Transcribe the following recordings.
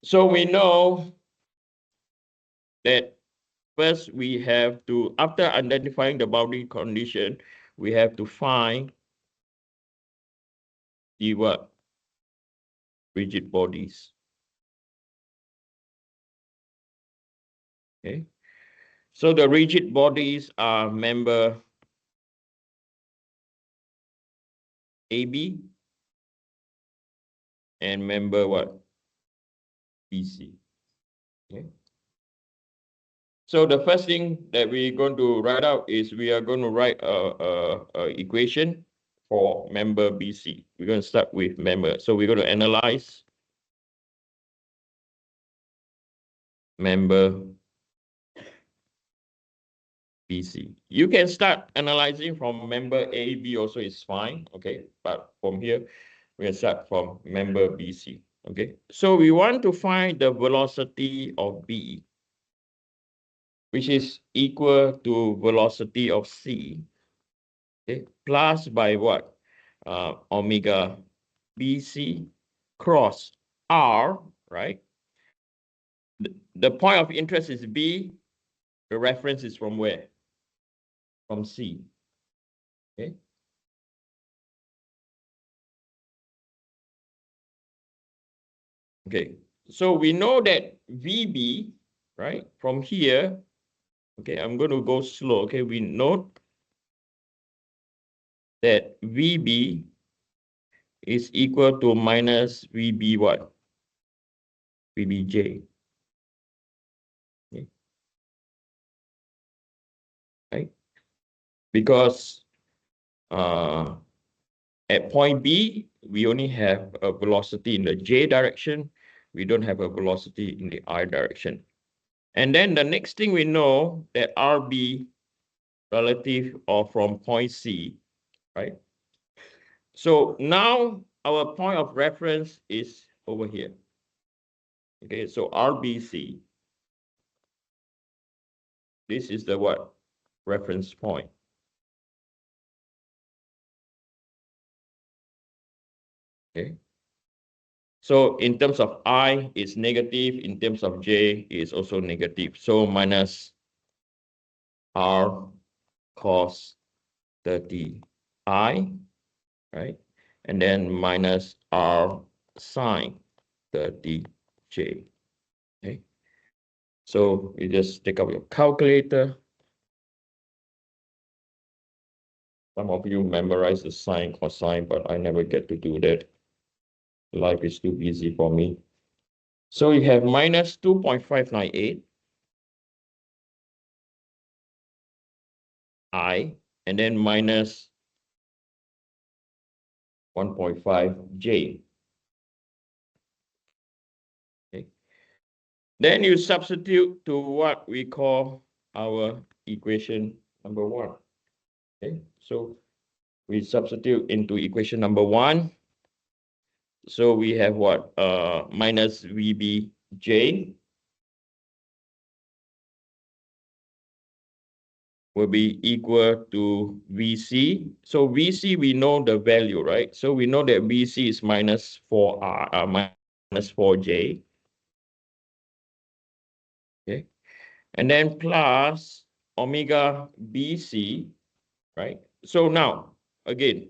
So we know that first we have to, after identifying the boundary condition, we have to find the what? Rigid bodies. Okay. So the rigid bodies are member AB and member what? BC. Okay. So the first thing that we're going to write out is we are going to write a equation for member BC. We're going to start with member. So we're going to analyze member BC. You can start analyzing from member A, B also is fine, okay? But from here, we'll start from member BC, okay? So we want to find the velocity of B, which is equal to velocity of C, okay? Plus by what? Omega BC cross R, right? The point of interest is B. The reference is from where? From C, okay? Okay, so we know that VB, right, from here, okay, I'm going to go slow, okay, we note that VB is equal to minus VB what? VBJ, okay, right? Because at point B, we only have a velocity in the J direction. We don't have a velocity in the I direction. And then the next thing we know that RB relative or from point C, right? So now our point of reference is over here. Okay, so RBC. This is the what? Reference point. Okay. So in terms of I, it's negative. In terms of J, it's also negative. So minus R cos 30 I, right? And then minus R sine 30 J. Okay. So you just take out your calculator. Some of you memorize the sine, cosine, but I never get to do that. Life is too busy for me. So you have minus 2.598 I, and then minus 1.5 J. Okay. Then you substitute to what we call our equation number 1. Okay. So we substitute into equation number 1. So we have what? Minus VBJ will be equal to VC. So VC, we know the value, right? So we know that VC is minus 4R, minus 4J. Okay. And then plus omega BC, right? So now, again,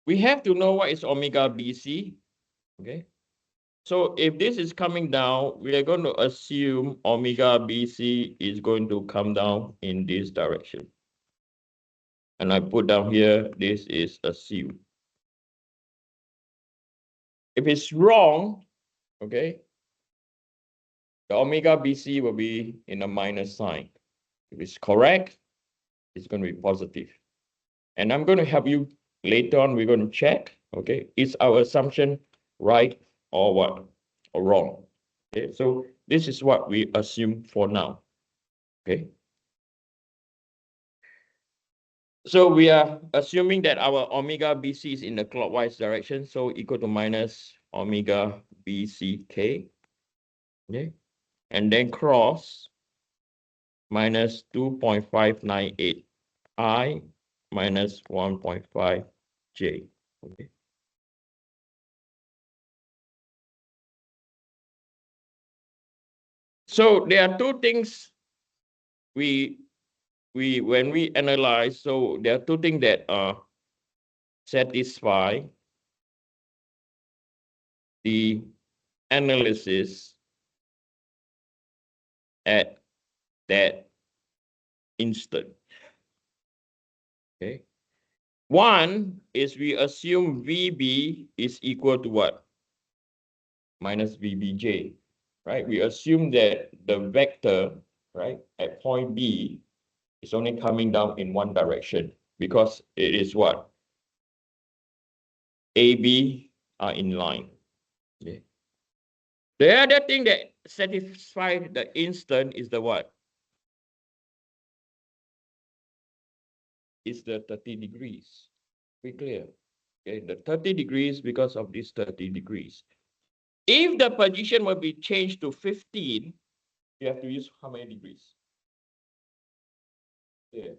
we have to know what is omega BC, okay? So if this is coming down, we are going to assume omega BC is going to come down in this direction. And I put down here, this is assumed. If it's wrong, okay, the omega BC will be in a minus sign. If it's correct, it's going to be positive. And I'm going to help you later on. We're going to check, okay, is our assumption right or what, or wrong? Okay, so this is what we assume for now, okay? So we are assuming that our omega BC is in the clockwise direction, so equal to minus omega BCK, okay? And then cross minus 2.598 I minus 1.5 J, okay? So there are two things when we analyze. So there are two things that satisfy the analysis at that instant. Okay. One is we assume VB is equal to what? Minus VBJ, right? We assume that the vector, right, at point B is only coming down in one direction because it is what? AB are in line. Okay. The other thing that satisfies the instant is the what? Is the 30 degrees. Be clear. Okay, the 30 degrees because of this 30 degrees. If the position will be changed to 15, you have to use how many degrees? Yeah.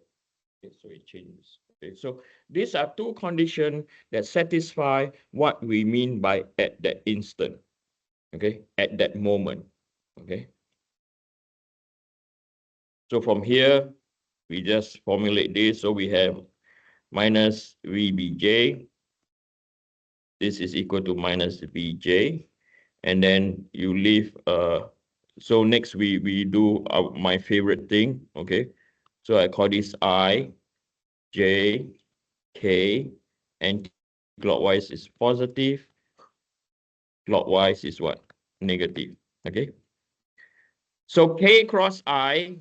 Okay, so it changes. Okay, so these are two conditions that satisfy what we mean by at that instant. Okay, at that moment. Okay. So from here, we just formulate this. So we have minus VBJ. This is equal to minus VJ. And then you leave, so next we do my favorite thing. Okay. So I call this I, J, K, and clockwise is positive. Clockwise is what? Negative. Okay. So K cross I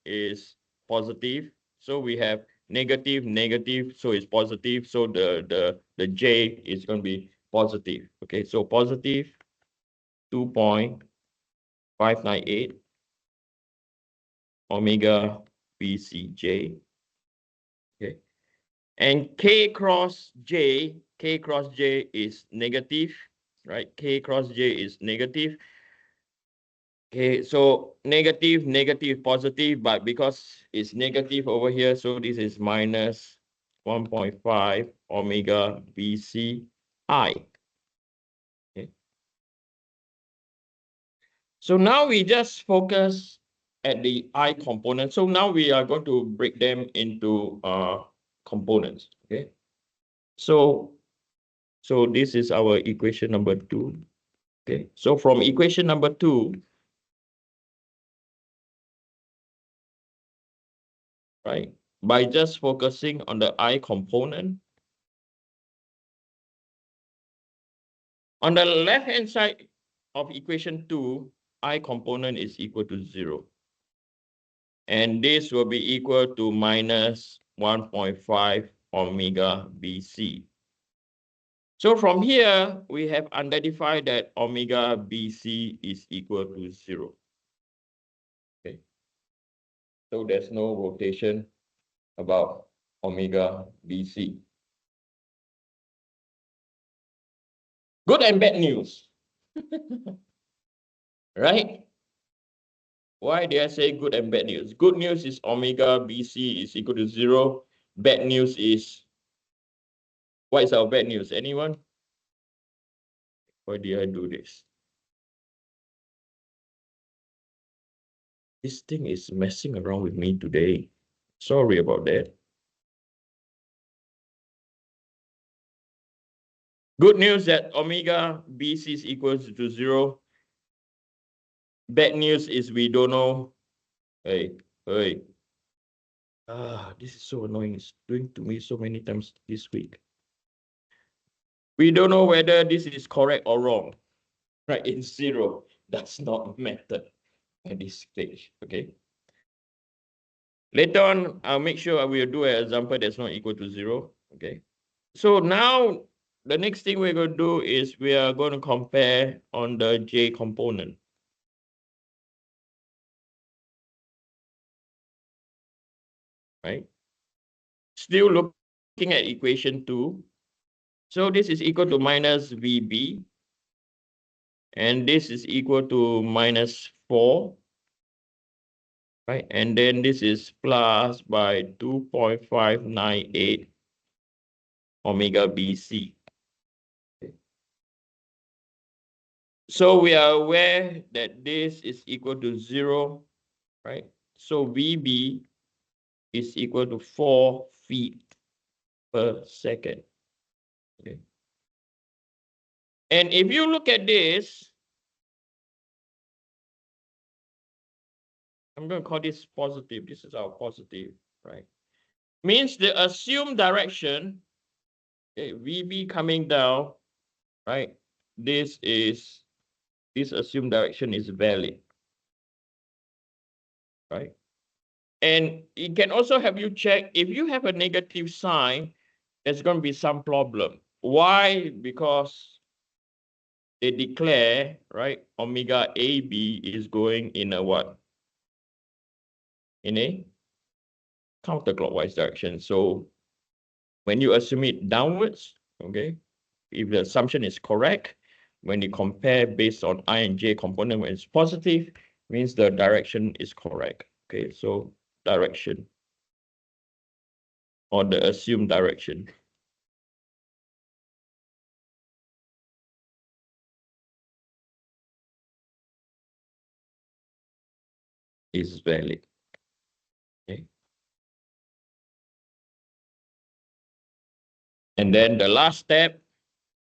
is positive. So we have negative, negative, so it's positive. So the J is going to be positive. Okay, so positive 2.598 omega BCJ. Okay. And K cross J is negative, right? K cross J is negative. Okay, so negative, negative, positive, but because it's negative over here, so this is minus 1.5 omega BCI. Okay. So now we just focus at the I component. So now we are going to break them into components. Okay. So this is our equation number 2. Okay. So from equation number 2, right, by just focusing on the I component, on the left-hand side of equation 2, I component is equal to 0. And this will be equal to minus 1.5 omega BC. So from here, we have identified that omega BC is equal to 0. Okay. So there's no rotation about omega BC. Good and bad news. Right? Why did I say good and bad news? Good news is omega BC is equal to 0. Bad news is, what is our bad news? Anyone? Why did I do this? This thing is messing around with me today. Sorry about that. Good news that omega BC is equal to 0. Bad news is we don't know. Hey. This is so annoying. It's doing to me so many times this week. We don't know whether this is correct or wrong. Right? It's 0. Does not matter at this stage. Okay. Later on, I'll make sure I will do an example that's not equal to 0. Okay. So now the next thing we're going to do is we are going to compare on the J component. Right? Still looking at equation 2. So this is equal to minus VB. And this is equal to minus 4. Right? And then this is plus by 2.598 omega BC. So we are aware that this is equal to 0, right? So VB is equal to 4 feet per second. Okay. And if you look at this, I'm going to call this positive. This is our positive, right? Means the assumed direction, okay, VB coming down, right? This assumed direction is valid, right? And it can also help you check if you have a negative sign, there's going to be some problem. Why? Because they declare, right, omega AB is going in a what? In a counterclockwise direction. So when you assume it downwards, okay, if the assumption is correct, when you compare based on I and J component, when it's positive, means the direction is correct. Okay, so direction or the assumed direction is valid. Okay. And then the last step,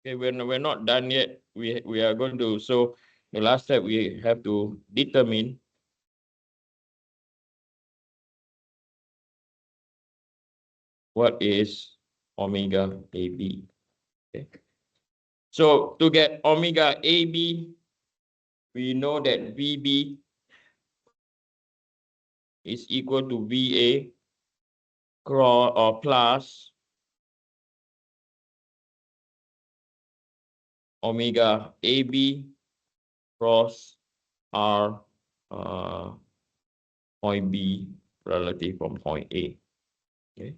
okay, we're not done yet. We are going to, so the last step we have to determine what is omega AB. Okay. So to get omega AB, we know that VB is equal to VA cross or plus omega AB cross R point B relative from point A. Okay.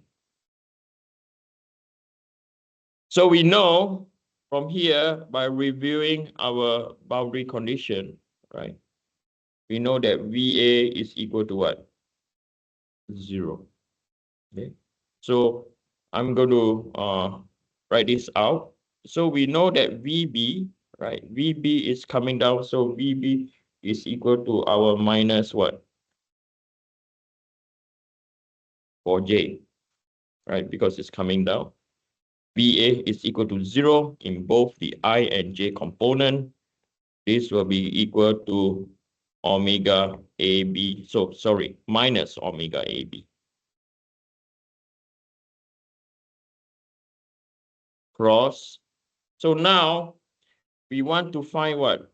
So we know from here by reviewing our boundary condition, right? We know that VA is equal to what? 0. Okay. So I'm going to write this out. So we know that VB, right? VB is coming down. So VB is equal to our minus what? For J, right? Because it's coming down. VA is equal to 0 in both the I and J component. This will be equal to omega AB. So sorry, minus omega AB. Cross. So now we want to find what?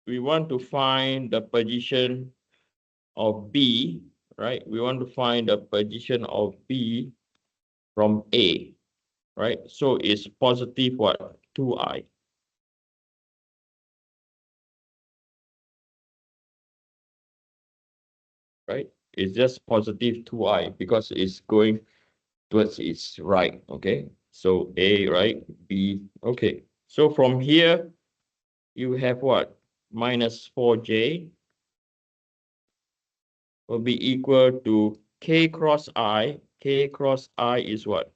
We want to find the position of B, right? We want to find the position of B from A, right? So it's positive what? 2I. Right? It's just positive 2I because it's going towards its right, okay? So A, right? B, okay. So from here, you have what? Minus 4J will be equal to K cross I. K cross I is what?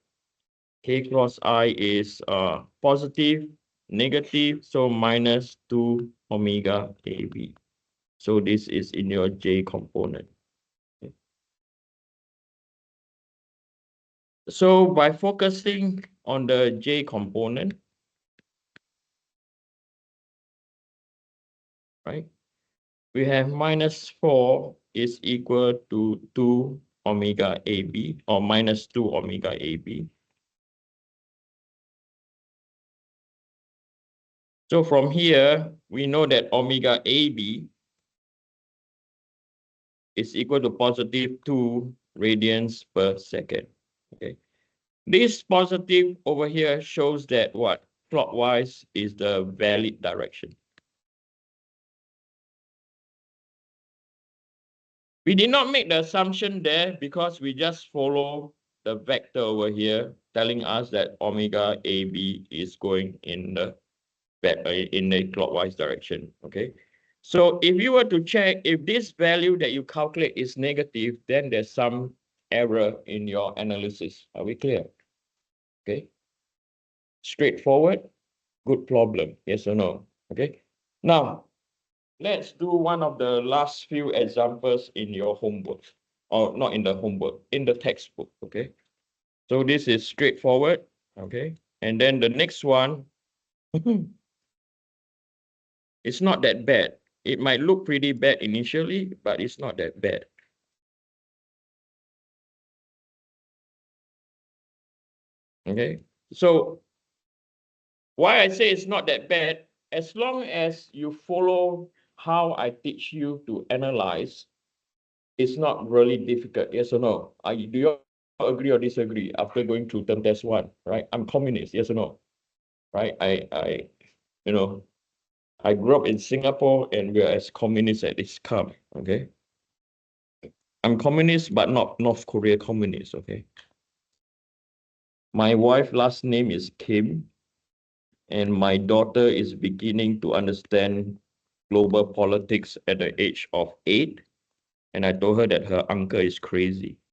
K cross I is positive, negative, so minus 2 omega AB. So this is in your J component. Okay. So by focusing on the J component, right, we have minus 4 is equal to 2 omega AB or minus 2 omega AB. So from here, we know that omega AB is equal to positive 2 radians per second. Okay. This positive over here shows that what? Clockwise is the valid direction. We did not make the assumption there because we just follow the vector over here telling us that omega AB is going in the clockwise direction. Okay. So if you were to check if this value that you calculate is negative, then there's some error in your analysis. Are we clear? Okay. Straightforward, good problem. Yes or no? Okay. Now, let's do one of the last few examples in your homework, or not in the homework, in the textbook, okay? So this is straightforward, okay? And then the next one, it's not that bad. It might look pretty bad initially, but it's not that bad. Okay, so why I say it's not that bad, as long as you follow how I teach you to analyze, it's not really difficult. Yes or no? Do you agree or disagree after going through term test 1, right? I'm communist, yes or no? Right? You know, I grew up in Singapore and we're as communists as it's come, okay? I'm communist, but not North Korea communist, okay? My wife's last name is Kim, and my daughter is beginning to understand global politics at the age of 8. And I told her that her uncle is crazy.